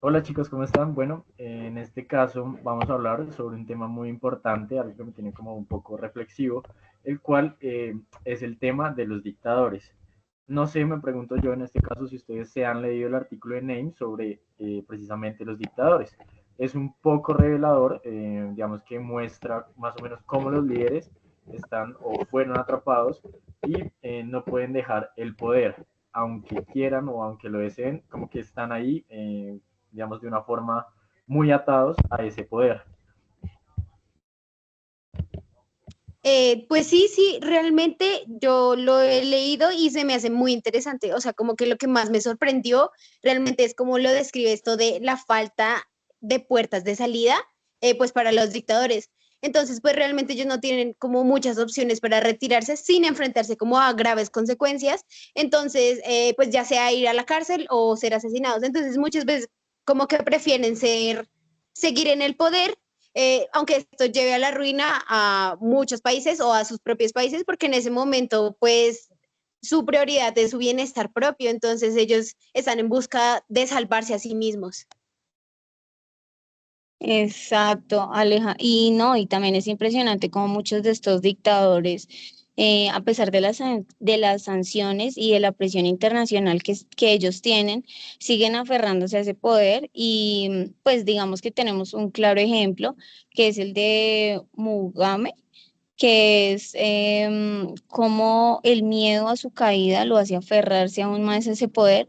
Hola chicos, ¿cómo están? Bueno, en este caso vamos a hablar sobre un tema muy importante, algo que me tiene como un poco reflexivo, el cual es el tema de los dictadores. No sé, me pregunto yo en este caso si ustedes se han leído el artículo de Name sobre precisamente los dictadores. Es un poco revelador, digamos que muestra más o menos cómo los líderes están o fueron atrapados y no pueden dejar el poder, aunque quieran o aunque lo deseen, como que están ahí, digamos, de una forma muy atados a ese poder. Pues sí, sí, realmente yo lo he leído y se me hace muy interesante. O sea, como que lo que más me sorprendió realmente es cómo lo describe esto de la falta de puertas de salida, pues para los dictadores. Entonces, pues realmente ellos no tienen como muchas opciones para retirarse sin enfrentarse como a graves consecuencias. Entonces, pues ya sea ir a la cárcel o ser asesinados. Entonces, muchas veces como que prefieren seguir en el poder, aunque esto lleve a la ruina a muchos países o a sus propios países, porque en ese momento, pues, su prioridad es su bienestar propio, entonces ellos están en busca de salvarse a sí mismos. Exacto, Aleja. Y no, y también es impresionante cómo muchos de estos dictadores, a pesar de de las sanciones y de la presión internacional que ellos tienen, siguen aferrándose a ese poder y pues digamos que tenemos un claro ejemplo, que es el de Mugabe, que es como el miedo a su caída lo hace aferrarse aún más a ese poder,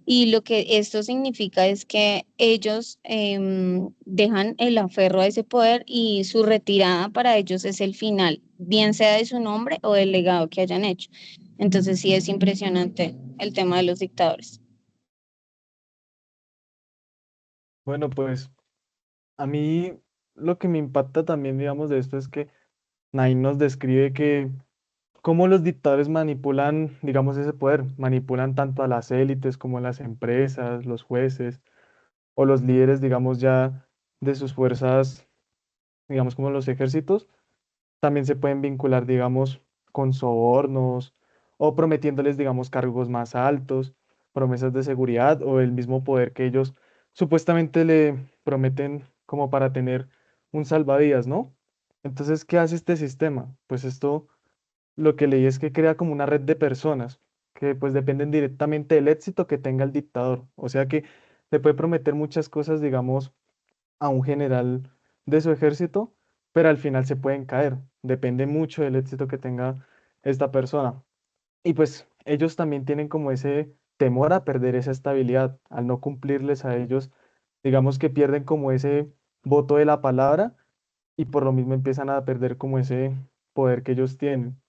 y lo que esto significa es que ellos dejan el aferro a ese poder y su retirada para ellos es el final, bien sea de su nombre o del legado que hayan hecho. Entonces sí es impresionante el tema de los dictadores. Bueno, pues a mí lo que me impacta también, digamos, de esto es que Nain nos describe que cómo los dictadores manipulan, digamos, ese poder, manipulan tanto a las élites como a las empresas, los jueces o los líderes, digamos, ya de sus fuerzas, digamos, como los ejércitos, también se pueden vincular, digamos, con sobornos o prometiéndoles, digamos, cargos más altos, promesas de seguridad o el mismo poder que ellos supuestamente le prometen como para tener un salvavidas, ¿no? Entonces, ¿qué hace este sistema? Pues esto, lo que leí es que crea como una red de personas que pues dependen directamente del éxito que tenga el dictador. O sea que le puede prometer muchas cosas, digamos, a un general de su ejército, pero al final se pueden caer. Depende mucho del éxito que tenga esta persona. Y pues ellos también tienen como ese temor a perder esa estabilidad, al no cumplirles a ellos, digamos que pierden como ese voto de la palabra y por lo mismo empiezan a perder como ese poder que ellos tienen.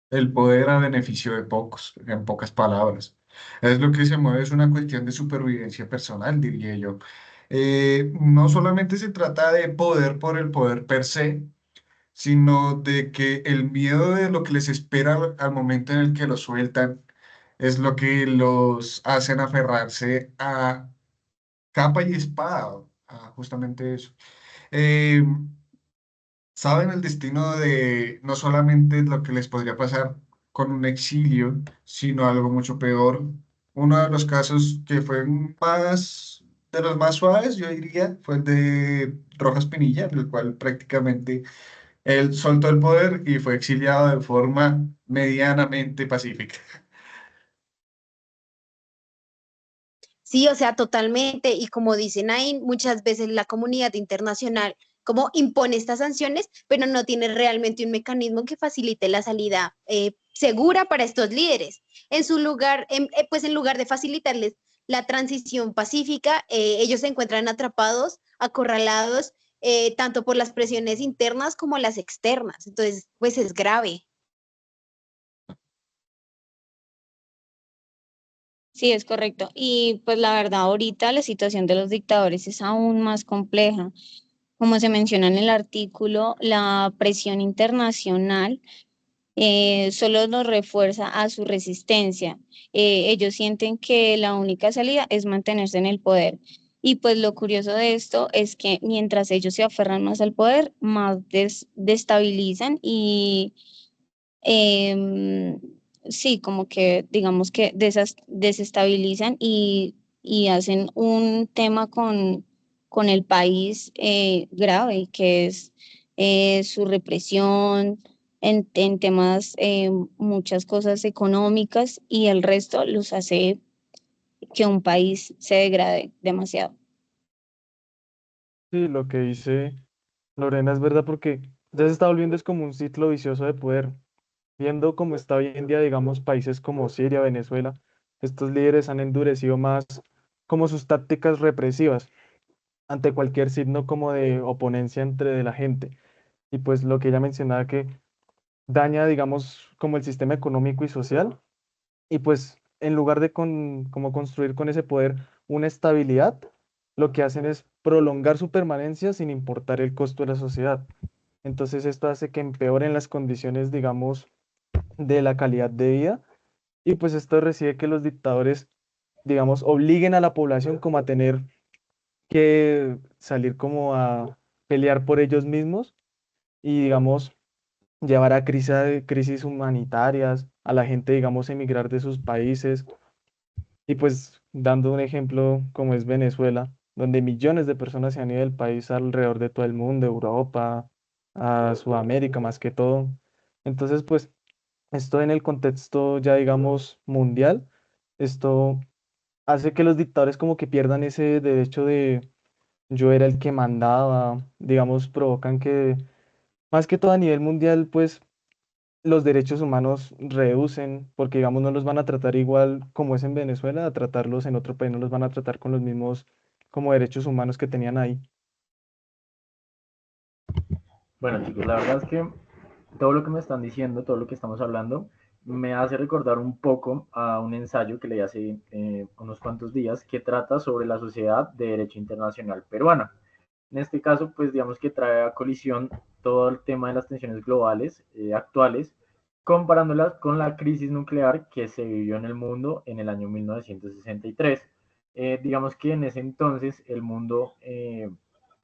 El poder a beneficio de pocos, en pocas palabras. Es lo que se mueve, es una cuestión de supervivencia personal, diría yo. No solamente se trata de poder por el poder per se, sino de que el miedo de lo que les espera al momento en el que lo sueltan es lo que los hacen aferrarse a capa y espada, a justamente eso. Eh, Saben el destino de no solamente lo que les podría pasar con un exilio, sino algo mucho peor. Uno de los casos que fue más, de los más suaves, yo diría, fue el de Rojas Pinilla, en el cual prácticamente él soltó el poder y fue exiliado de forma medianamente pacífica. Sí, o sea, totalmente. Y como dicen ahí, muchas veces la comunidad internacional como impone estas sanciones, pero no tiene realmente un mecanismo que facilite la salida segura para estos líderes. En su lugar, pues en lugar de facilitarles la transición pacífica, ellos se encuentran atrapados, acorralados, tanto por las presiones internas como las externas. Entonces, pues es grave. Sí, es correcto. Y pues la verdad, ahorita la situación de los dictadores es aún más compleja. Como se menciona en el artículo, la presión internacional solo nos refuerza a su resistencia. Ellos sienten que la única salida es mantenerse en el poder. Y pues lo curioso de esto es que mientras ellos se aferran más al poder, más destabilizan y sí, como que digamos que desestabilizan y hacen un tema con el país grave, que es su represión en temas, muchas cosas económicas, y el resto los hace que un país se degrade demasiado. Sí, lo que dice Lorena es verdad porque ya se está volviendo es como un ciclo vicioso de poder. Viendo cómo está hoy en día, digamos, países como Siria, Venezuela, estos líderes han endurecido más como sus tácticas represivas ante cualquier signo como de oponencia entre la gente. Y pues lo que ella mencionaba que daña, digamos, como el sistema económico y social. Y pues en lugar de como construir con ese poder una estabilidad, lo que hacen es prolongar su permanencia sin importar el costo de la sociedad. Entonces esto hace que empeoren las condiciones, digamos, de la calidad de vida, y pues esto recibe que los dictadores, digamos, obliguen a la población como a tener que salir como a pelear por ellos mismos y, digamos, llevar a crisis humanitarias, a la gente, digamos, emigrar de sus países. Y pues dando un ejemplo como es Venezuela, donde millones de personas se han ido del país alrededor de todo el mundo, Europa, a Sudamérica más que todo. Entonces, pues esto en el contexto ya digamos mundial, esto hace que los dictadores como que pierdan ese derecho de yo era el que mandaba, digamos, provocan que más que todo a nivel mundial, pues los derechos humanos reducen, porque digamos no los van a tratar igual como es en Venezuela, a tratarlos en otro país, no los van a tratar con los mismos como derechos humanos que tenían ahí. Bueno, chicos, la verdad es que todo lo que me están diciendo, todo lo que estamos hablando, me hace recordar un poco a un ensayo que leí hace unos cuantos días que trata sobre la Sociedad de Derecho Internacional Peruana. En este caso, pues digamos que trae a colisión todo el tema de las tensiones globales actuales, comparándolas con la crisis nuclear que se vivió en el mundo en el año 1963. Digamos que en ese entonces el mundo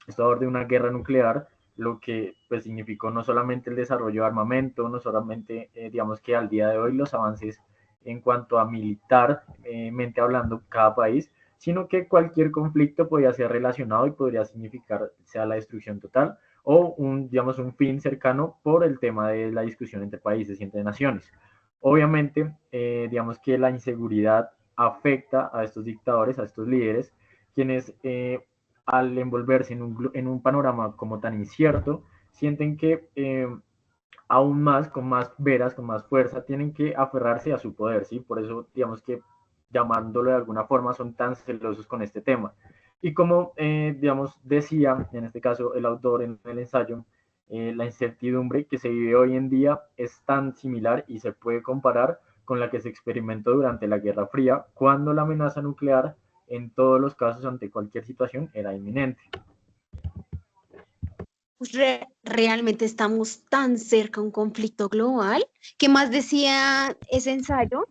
estaba de una guerra nuclear, lo que pues significó no solamente el desarrollo de armamento, no solamente digamos que al día de hoy los avances en cuanto a militarmente hablando cada país, sino que cualquier conflicto podía ser relacionado y podría significar sea la destrucción total o digamos, un fin cercano por el tema de la discusión entre países y entre naciones. Obviamente, digamos que la inseguridad afecta a estos dictadores, a estos líderes, quienes al envolverse en un panorama como tan incierto, sienten que aún más, con más veras, con más fuerza, tienen que aferrarse a su poder, ¿sí? Por eso, digamos que llamándolo de alguna forma, son tan celosos con este tema. Y como, digamos, decía, en este caso, el autor en el ensayo, la incertidumbre que se vive hoy en día es tan similar y se puede comparar con la que se experimentó durante la Guerra Fría, cuando la amenaza nuclear, en todos los casos, ante cualquier situación, era inminente. Realmente estamos tan cerca a un conflicto global. ¿Qué más decía ese ensayo?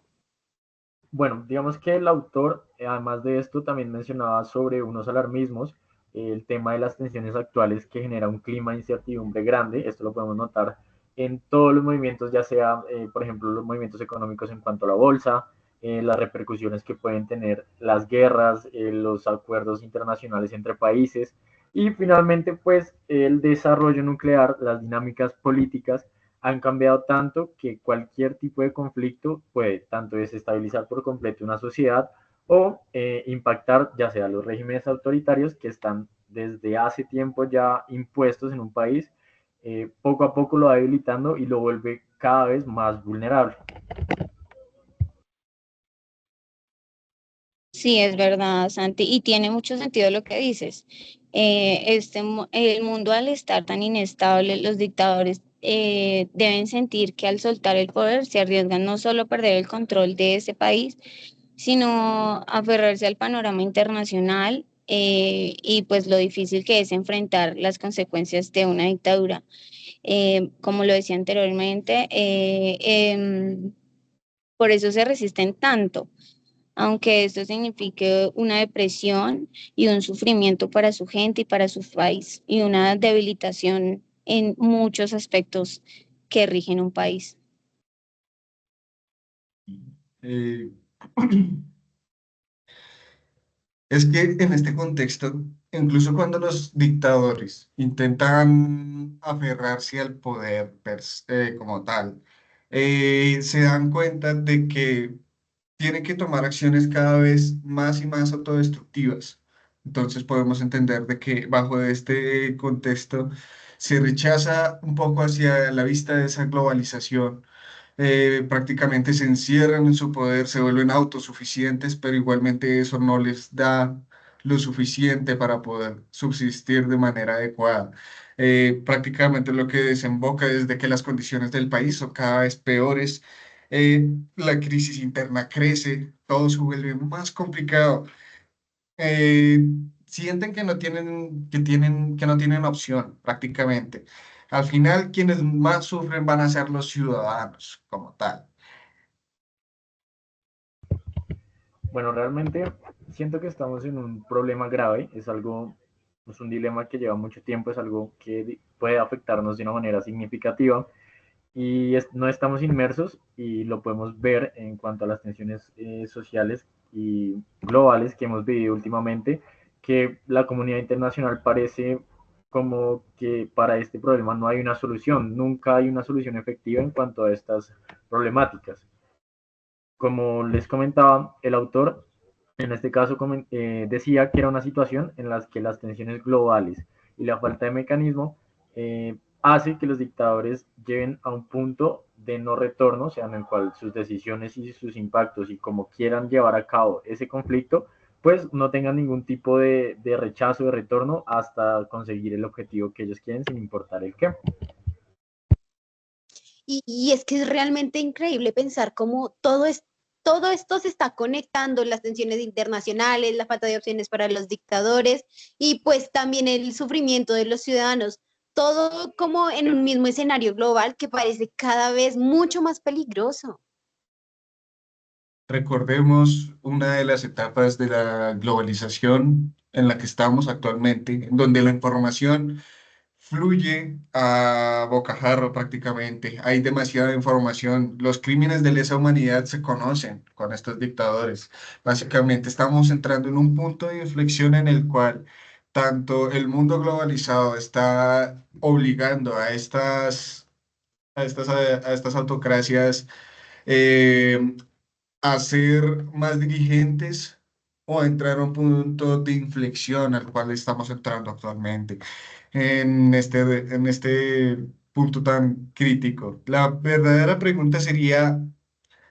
Bueno, digamos que el autor, además de esto, también mencionaba sobre unos alarmismos, el tema de las tensiones actuales que genera un clima de incertidumbre grande. Esto lo podemos notar en todos los movimientos, ya sea, por ejemplo, los movimientos económicos en cuanto a la bolsa, las repercusiones que pueden tener las guerras, los acuerdos internacionales entre países y finalmente, pues, el desarrollo nuclear, las dinámicas políticas han cambiado tanto que cualquier tipo de conflicto puede tanto desestabilizar por completo una sociedad o impactar ya sea los regímenes autoritarios que están desde hace tiempo ya impuestos en un país, poco a poco lo va debilitando y lo vuelve cada vez más vulnerable. Sí, es verdad, Santi, y tiene mucho sentido lo que dices. El mundo al estar tan inestable, los dictadores deben sentir que al soltar el poder se arriesgan no solo a perder el control de ese país, sino aferrarse al panorama internacional, y pues lo difícil que es enfrentar las consecuencias de una dictadura. Como lo decía anteriormente, por eso se resisten tanto, aunque esto signifique una depresión y un sufrimiento para su gente y para su país, y una debilitación en muchos aspectos que rigen un país. Eh, Es que en este contexto, incluso cuando los dictadores intentan aferrarse al poder como tal, se dan cuenta de que tienen que tomar acciones cada vez más y más autodestructivas. Entonces podemos entender de que bajo este contexto se rechaza un poco hacia la vista de esa globalización, prácticamente se encierran en su poder, se vuelven autosuficientes, pero igualmente eso no les da lo suficiente para poder subsistir de manera adecuada. Prácticamente lo que desemboca es de que las condiciones del país son cada vez peores, la crisis interna crece, todo se vuelve más complicado. eh, Sienten que no tienen opción prácticamente. Al final, quienes más sufren van a ser los ciudadanos como tal. Bueno, realmente siento que estamos en un problema grave, es algo, es un dilema que lleva mucho tiempo, es algo que puede afectarnos de una manera significativa y no estamos inmersos y lo podemos ver en cuanto a las tensiones sociales y globales que hemos vivido últimamente, que la comunidad internacional parece como que para este problema no hay una solución, nunca hay una solución efectiva en cuanto a estas problemáticas. Como les comentaba, el autor en este caso decía que era una situación en la que las tensiones globales y la falta de mecanismo hace que los dictadores lleven a un punto de no retorno, o sea, en el cual sus decisiones y sus impactos y como quieran llevar a cabo ese conflicto, pues no tengan ningún tipo de rechazo, de retorno hasta conseguir el objetivo que ellos quieren sin importar el qué. Y es que es realmente increíble pensar cómo todo esto se está conectando, las tensiones internacionales, la falta de opciones para los dictadores y pues también el sufrimiento de los ciudadanos, todo como en un mismo escenario global que parece cada vez mucho más peligroso. Recordemos una de las etapas de la globalización en la que estamos actualmente, en donde la información fluye a bocajarro prácticamente. Hay demasiada información. Los crímenes de lesa humanidad se conocen con estos dictadores. Básicamente estamos entrando en un punto de inflexión en el cual tanto el mundo globalizado está obligando a estas autocracias eh, a ser más dirigentes o a entrar a un punto de inflexión al cual estamos entrando actualmente en este punto tan crítico. La verdadera pregunta sería,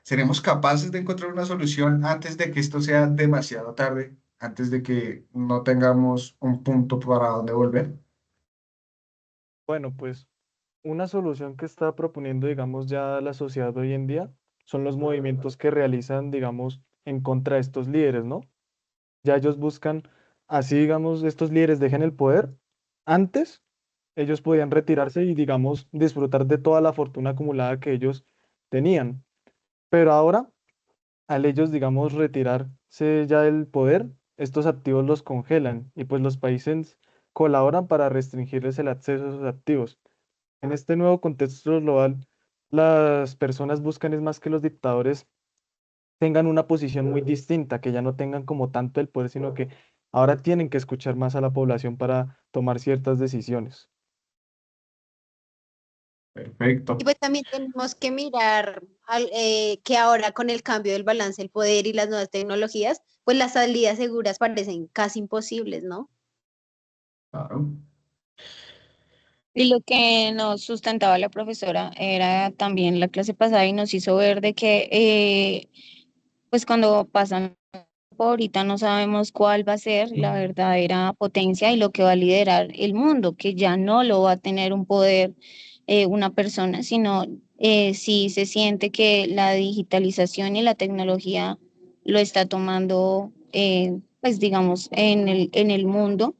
¿seremos capaces de encontrar una solución antes de que esto sea demasiado tarde, antes de que no tengamos un punto para donde volver? Bueno, pues una solución que está proponiendo, digamos, ya la sociedad hoy en día son los movimientos que realizan, digamos, en contra de estos líderes, ¿no? Ya ellos buscan, así, digamos, estos líderes dejen el poder. Antes, ellos podían retirarse y, digamos, disfrutar de toda la fortuna acumulada que ellos tenían. Pero ahora, al ellos, digamos, retirarse ya del poder, estos activos los congelan y pues los países colaboran para restringirles el acceso a esos activos. En este nuevo contexto global, las personas buscan es más que los dictadores tengan una posición muy distinta, que ya no tengan como tanto el poder, sino que ahora tienen que escuchar más a la población para tomar ciertas decisiones. Y Perfecto. pues también tenemos que mirar que ahora con el cambio del balance del poder y las nuevas tecnologías, pues las salidas seguras parecen casi imposibles, ¿no? Claro. Y lo que nos sustentaba la profesora era también la clase pasada y nos hizo ver de que, pues cuando pasan por ahorita no sabemos cuál va a ser la verdadera potencia y lo que va a liderar el mundo, que ya no lo va a tener un poder una persona, sino si se siente que la digitalización y la tecnología lo está tomando, pues digamos, en el mundo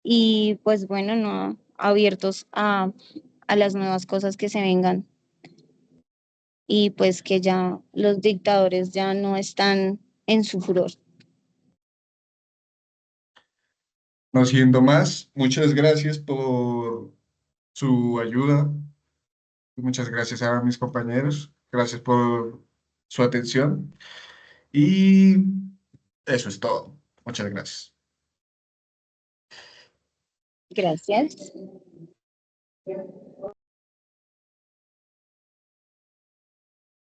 y pues bueno, no abiertos a las nuevas cosas que se vengan y pues que ya los dictadores ya no están en su furor. No siendo más, muchas gracias por su ayuda. Muchas gracias a mis compañeros. Gracias por su atención. Y eso es todo. Muchas gracias. Gracias.